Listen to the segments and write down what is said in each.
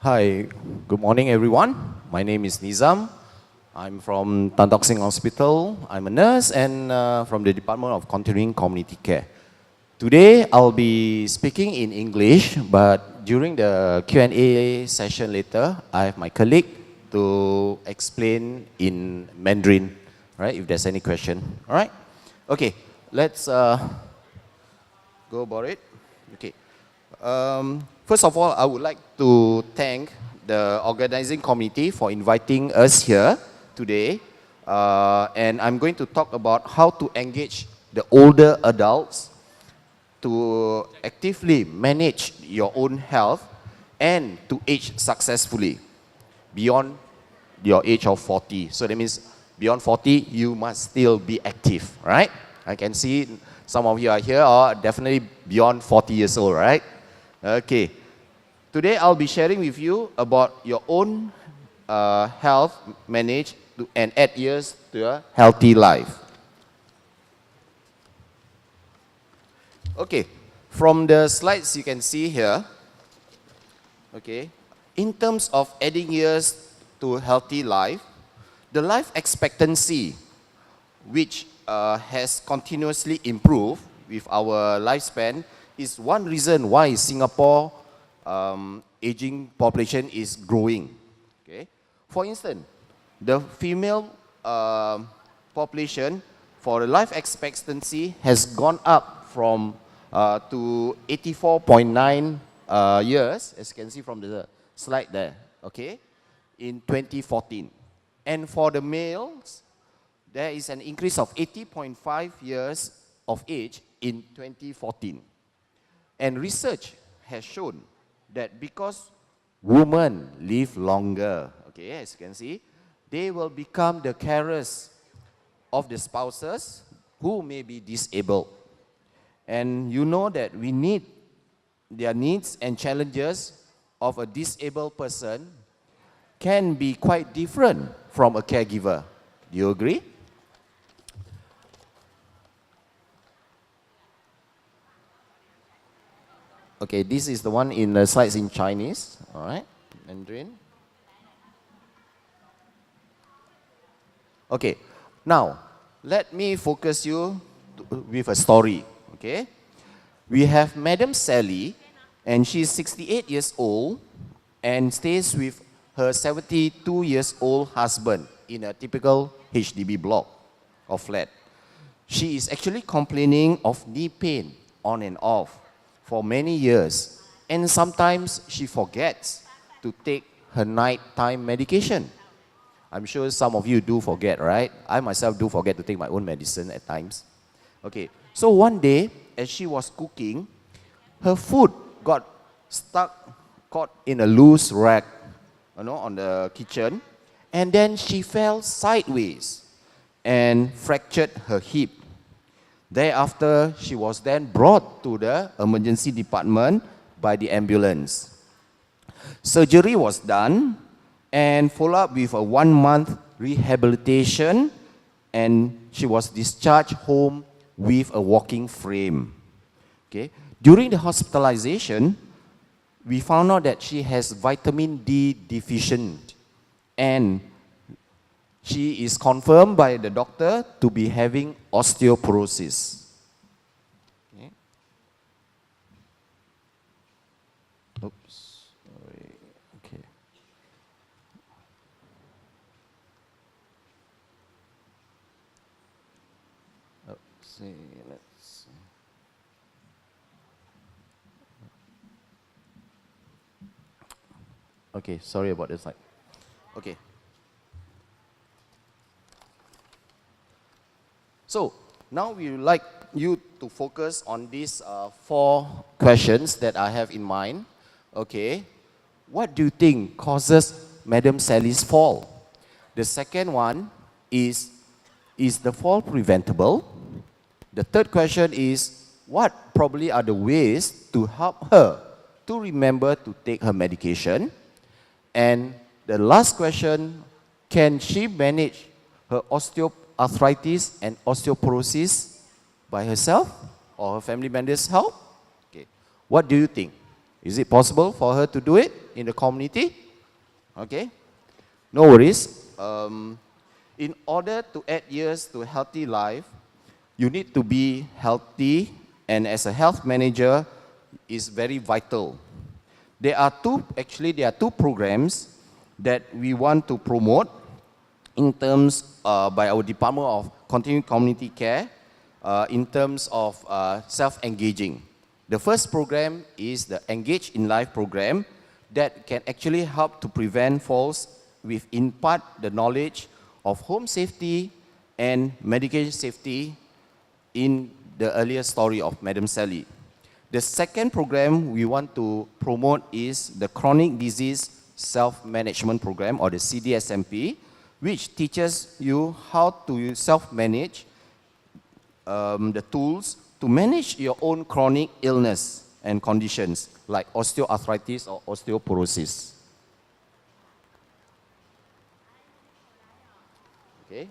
Hi, good morning everyone. My name is Nizam. I'm from Tan Tock Seng Hospital. I'm a nurse and from the Department of Continuing Community Care. Today I'll be speaking in English, but during the Q&A session later, I have my colleague to explain in Mandarin, right, if there's any question. All right? Okay, let's go about it. Okay. First of all, I would like to thank the organizing committee for inviting us here today. And I'm going to talk about how to engage the older adults to actively manage your own health and to age successfully beyond your age of 40. So that means beyond 40, you must still be active, right? I can see some of you are here are definitely beyond 40 years old, right? Okay, today I'll be sharing with you about your own health managed and add years to a healthy life. Okay, from the slides you can see here, okay, in terms of adding years to healthy life, the life expectancy, which has continuously improved with our lifespan, is one reason why Singapore aging population is growing. Okay, for instance, the female population for the life expectancy has gone up from to 84.9 years, as you can see from the slide there. Okay, in 2014, and for the males, there is an increase of 80.5 years of age in 2014. And research has shown that because women live longer, okay, as you can see, they will become the carers of the spouses who may be disabled. And you know that we need their needs and challenges of a disabled person can be quite different from a caregiver. Do you agree? Okay, this is the one in the slides in Chinese, all right, Mandarin. Okay, now let me focus you with a story, okay? We have Madam Sally, and she's 68 years old and stays with her 72 years old husband in a typical HDB block or flat. She is actually complaining of knee pain on and off for many years, and sometimes she forgets to take her nighttime medication. I'm sure some of you do forget, right? I myself do forget to take my own medicine at times. Okay, so one day, as she was cooking, her food got caught in a loose rack, on the kitchen, and then she fell sideways and fractured her hip. Thereafter, she was then brought to the emergency department by the ambulance. Surgery was done and followed up with a 1-month rehabilitation, and she was discharged home with a walking frame. Okay. During the hospitalization, we found out that she has vitamin D deficient, and she is confirmed by the doctor to be having osteoporosis. Okay. Oops, sorry. Okay. Let's see. Okay, sorry about this slide. Okay. So, now we would like you to focus on these 4 questions that I have in mind. Okay, what do you think causes Madam Sally's fall? The second one is the fall preventable? The third question is, what probably are the ways to help her to remember to take her medication? And the last question, can she manage her osteoarthritis and osteoporosis by herself or her family members' help? Okay. What do you think? Is it possible for her to do it in the community? Okay, no worries. In order to add years to a healthy life, you need to be healthy, and as a health manager, is very vital. There are two programs that we want to promote in terms by our Department of Continuing Community Care in terms of self-engaging. The first program is the Engage in Life program that can actually help to prevent falls with impart the knowledge of home safety and medication safety in the earlier story of Madam Sally. The second program we want to promote is the Chronic Disease Self-Management Program, or the CDSMP, which teaches you how to self-manage the tools to manage your own chronic illness and conditions like osteoarthritis or osteoporosis. Okay,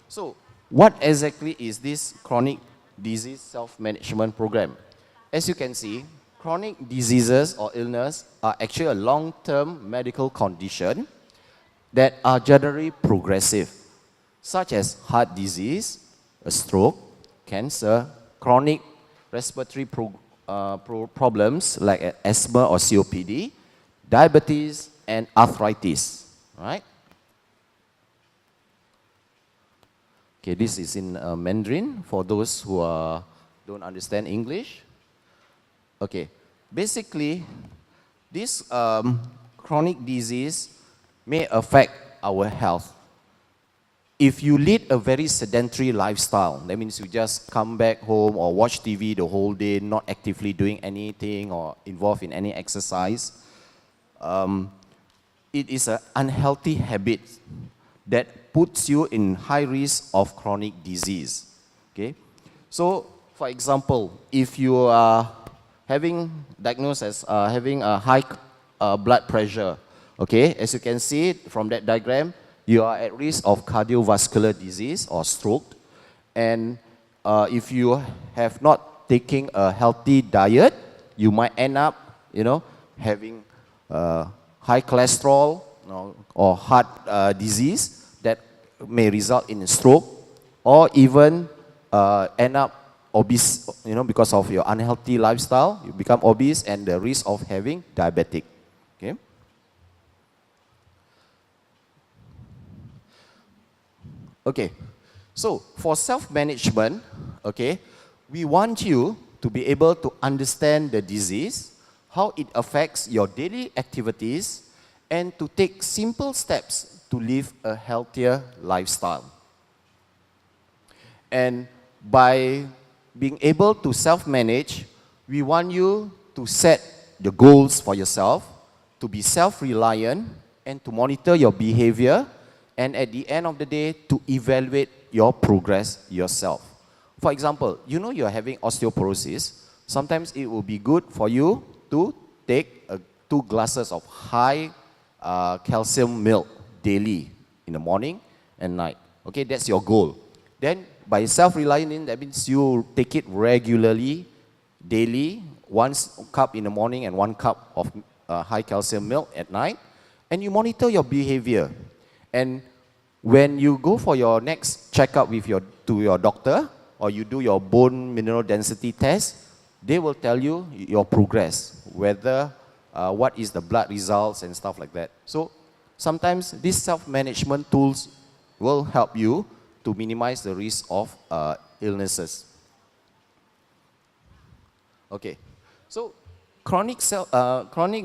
so what exactly is this chronic disease self-management program? As you can see, chronic diseases or illness are actually a long-term medical condition that are generally progressive, such as heart disease, a stroke, cancer, chronic respiratory problems like asthma or COPD, diabetes, and arthritis, right? Okay, this is in Mandarin for those who don't understand English. Okay, basically, this chronic disease may affect our health. If you lead a very sedentary lifestyle, that means you just come back home or watch TV the whole day, not actively doing anything or involved in any exercise, it is an unhealthy habit that puts you in high risk of chronic disease. Okay, so for example, if you are having diagnosed as having a high blood pressure, okay, as you can see from that diagram, you are at risk of cardiovascular disease or stroke. And if you have not taken a healthy diet, you might end up, having high cholesterol or heart disease that may result in a stroke, or even end up obese, because of your unhealthy lifestyle, you become obese and the risk of having diabetic. Okay. Okay, so for self-management, okay, we want you to be able to understand the disease, how it affects your daily activities, and to take simple steps to live a healthier lifestyle. And by being able to self-manage, we want you to set the goals for yourself, to be self-reliant, and to monitor your behavior, and at the end of the day, to evaluate your progress yourself. For example, you're having osteoporosis. Sometimes it will be good for you to take 2 glasses of high calcium milk daily in the morning and night. Okay, that's your goal. Then by self-reliant, that means you take it regularly, daily, 1 cup in the morning and 1 cup of high calcium milk at night, and you monitor your behavior. And when you go for your next checkup to your doctor, or you do your bone mineral density test, they will tell you your progress, whether what is the blood results and stuff like that. So sometimes these self-management tools will help you to minimize the risk of illnesses. Okay, so chronic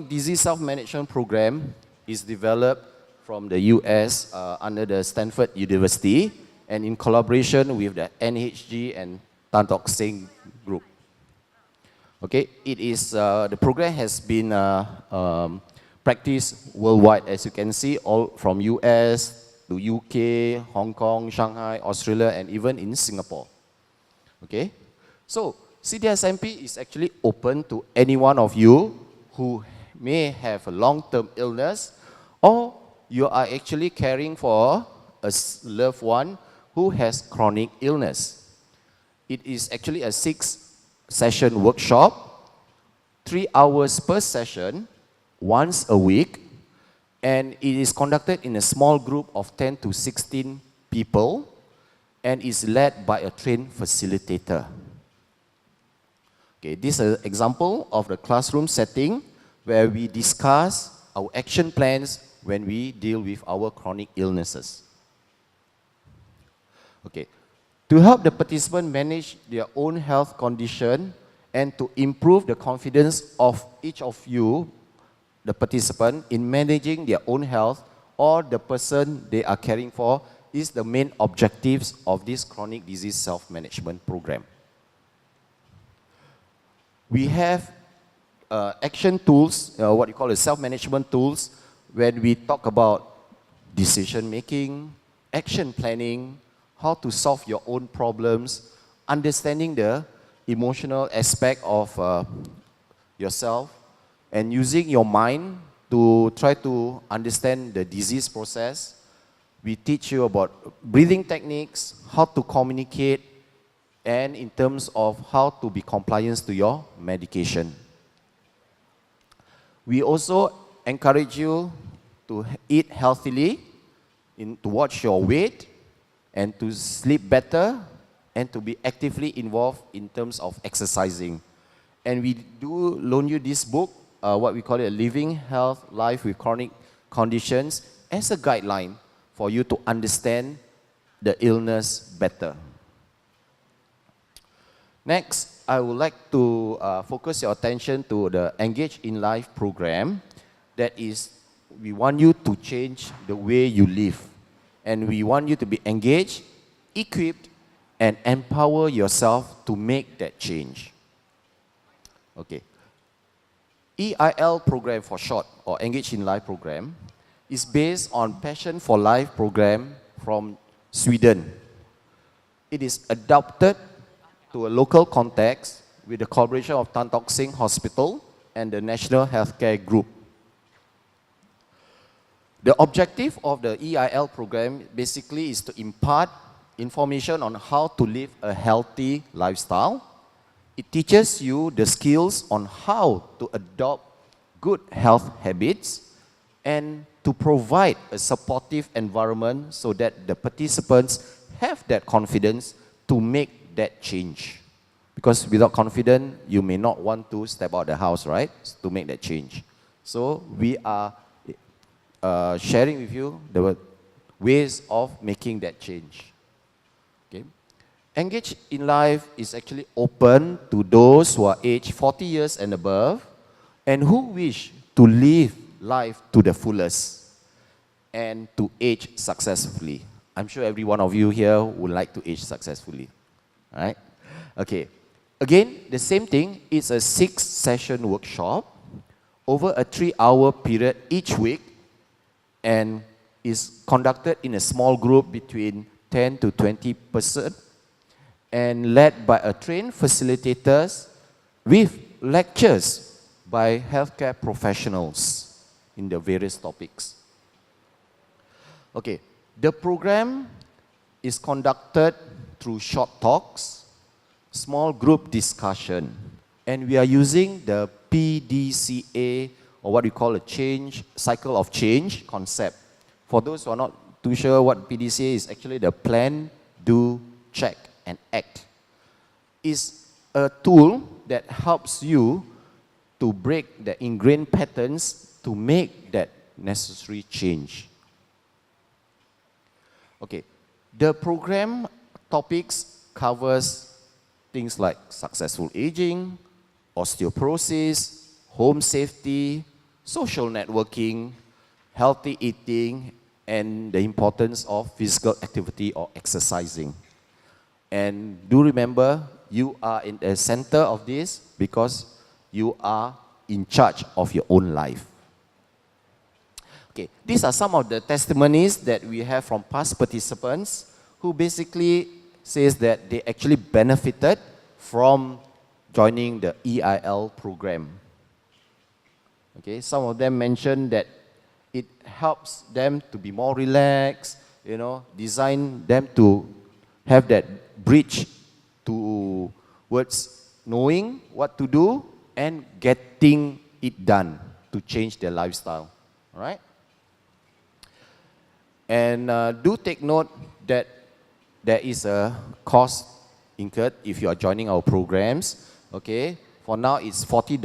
disease self-management program is developed from the US under the Stanford University and in collaboration with the NHG and Tan Tock Seng group. Okay, it is the program has been practiced worldwide, as you can see, all from US to UK, Hong Kong, Shanghai, Australia, and even in Singapore. Okay, so CDSMP is actually open to any one of you who may have a long-term illness, or you are actually caring for a loved one who has chronic illness. It is actually a 6-session workshop 3 hours per session, once a week, and it is conducted in a small group of 10 to 16 people and is led by a trained facilitator. Okay, this is an example of the classroom setting where we discuss our action plans when we deal with our chronic illnesses. Okay, to help the participant manage their own health condition and to improve the confidence of each of you, the participant, in managing their own health or the person they are caring for is the main objectives of this chronic disease self-management program. We have action tools, what you call the self-management tools, when we talk about decision-making, action planning, how to solve your own problems, understanding the emotional aspect of yourself, and using your mind to try to understand the disease process. We teach you about breathing techniques, how to communicate, and in terms of how to be compliant to your medication. We also encourage you to eat healthily, to watch your weight, and to sleep better, and to be actively involved in terms of exercising. And we do loan you this book, what we call it, Living Health Life with Chronic Conditions, as a guideline for you to understand the illness better. Next, I would like to focus your attention to the Engage in Life program. That is, we want you to change the way you live. And we want you to be engaged, equipped, and empower yourself to make that change. Okay. EIL program for short, or Engage in Life program, is based on Passion for Life program from Sweden. It is adapted to a local context with the collaboration of Tan Tock Seng Hospital and the National Healthcare Group. The objective of the EIL program basically is to impart information on how to live a healthy lifestyle. It teaches you the skills on how to adopt good health habits and to provide a supportive environment so that the participants have that confidence to make that change. Because without confidence, you may not want to step out of the house, right, to make that change. So we are sharing with you the ways of making that change. Okay. Engage in Life is actually open to those who are aged 40 years and above and who wish to live life to the fullest and to age successfully. I'm sure every one of you here would like to age successfully. All right? Okay. Again, the same thing. It's a 6-session workshop over a 3-hour period each week and is conducted in a small group between 10 to 20 persons and led by a trained facilitators with lectures by healthcare professionals in the various topics. Okay, the program is conducted through short talks, small group discussion, and we are using the PDCA, or what we call a cycle of change concept. For those who are not too sure what PDCA is, actually the plan, do, check, and act. Is a tool that helps you to break the ingrained patterns to make that necessary change. Okay, the program topics covers things like successful aging, osteoporosis, home safety, social networking, healthy eating, and the importance of physical activity or exercising. And do remember, you are in the center of this because you are in charge of your own life. Okay, these are some of the testimonies that we have from past participants who basically says that they actually benefited from joining the EIL program. Okay, some of them mentioned that it helps them to be more relaxed, design them to have that bridge towards knowing what to do and getting it done to change their lifestyle. All right? And do take note that there is a cost incurred if you are joining our programs. Okay? For now, it's $40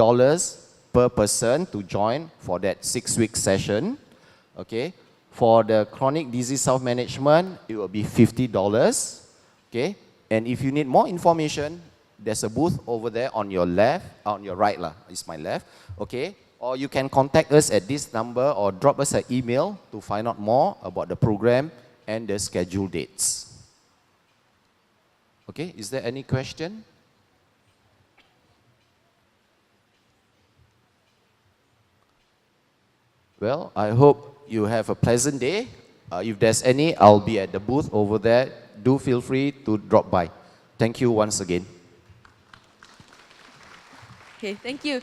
per person to join for that 6-week session. Okay? For the chronic disease self-management, it will be $50. Okay? And if you need more information, there's a booth over there on your left, on your right lah, it's my left. Okay? Or you can contact us at this number or drop us an email to find out more about the program and the scheduled dates. Okay? Is there any question? Well, I hope you have a pleasant day. If there's any, I'll be at the booth over there. Do feel free to drop by. Thank you once again. Okay, thank you.